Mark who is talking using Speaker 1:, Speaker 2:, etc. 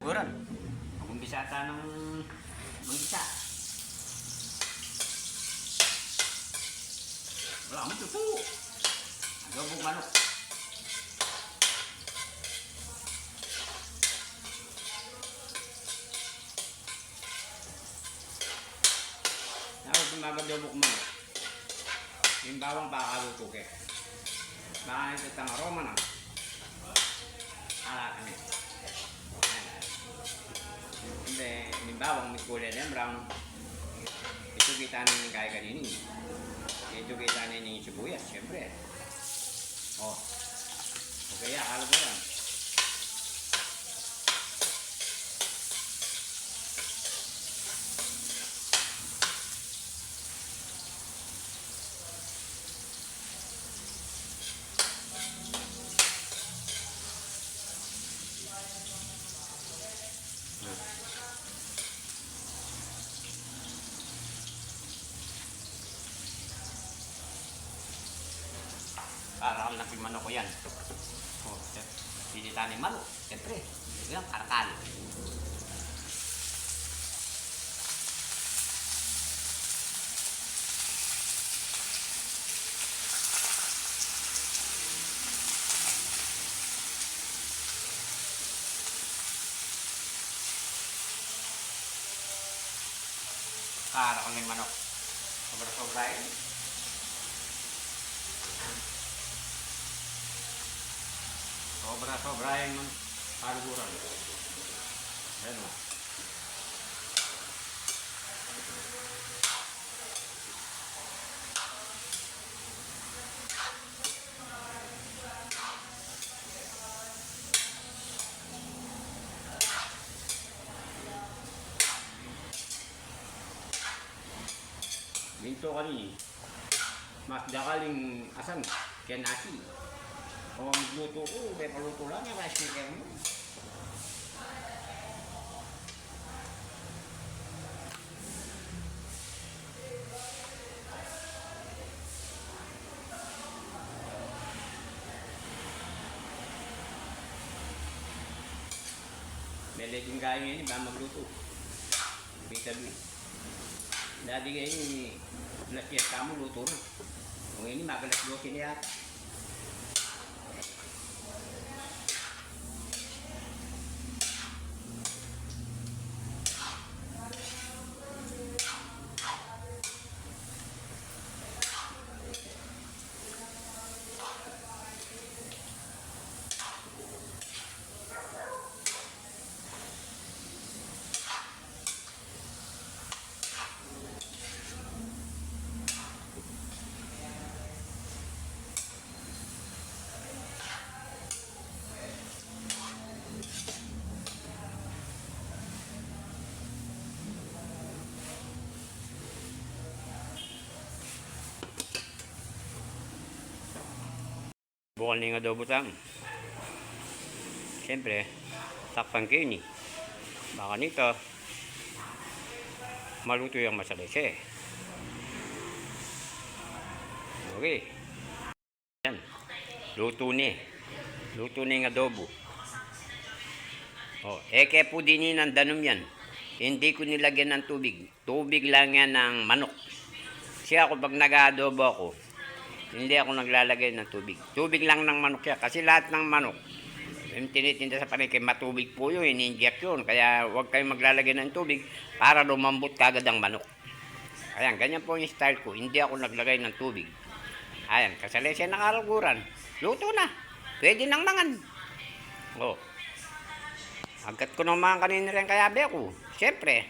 Speaker 1: Uran. Mag-umpisa ata ng mag-isa. Wala mo ito. Adobong manok. Tapos mag-adobong manok. Yung bawang pakakaluto ke. Baka ito itang aroma na. Ala kami. Hindi, yung bawang may kulay na brown. Ito kita na yung kaya kanini. Ito kita na yung sibuyas, syempre. Oh. Okay, akala ko yan. Karakal na pimano ko yan. Oh, pinita ni manok. Siyempre, yan, karakal. Karakal ng manok. Sobra-sobra yun. Sobra-sobra yung kaluguran. Ayan o. Minto kani. Mas dakaling asan. Kaya nasi. Kung magluto ko, may paluto lang yung rice cooker mo. May leging kaya ngayon, ba magluto? May sabi. Dati ngayon, alas 10 ka mo, luto na. Kung ini, magalas 12 na yata. Bukal na yung adobo tang. Siyempre, takpan kayo ni. Baka nito, maluto yung masalese. Okay. Yan. Luto ni. Luto na yung adobo. Oh, eke po din ng danom yan. Hindi ko nilagyan ng tubig. Tubig lang yan ng manok. Kasi ako pag nag-adobo ako, hindi ako naglalagay ng tubig. Tubig lang ng manok yan. Kasi lahat ng manok, yung tinitinda sa palengke, matubig po yun, ini-inject yun. Kaya huwag kayong maglalagay ng tubig para lumambot kagad ang manok. Ayan, ganyan po yung style ko. Hindi ako naglagay ng tubig. Ayan, kasalesya ng kaluguran. Luto na. Pwede nang mangan. Oh. Agad ko ng mga kanina rin kaya be ako. Siyempre,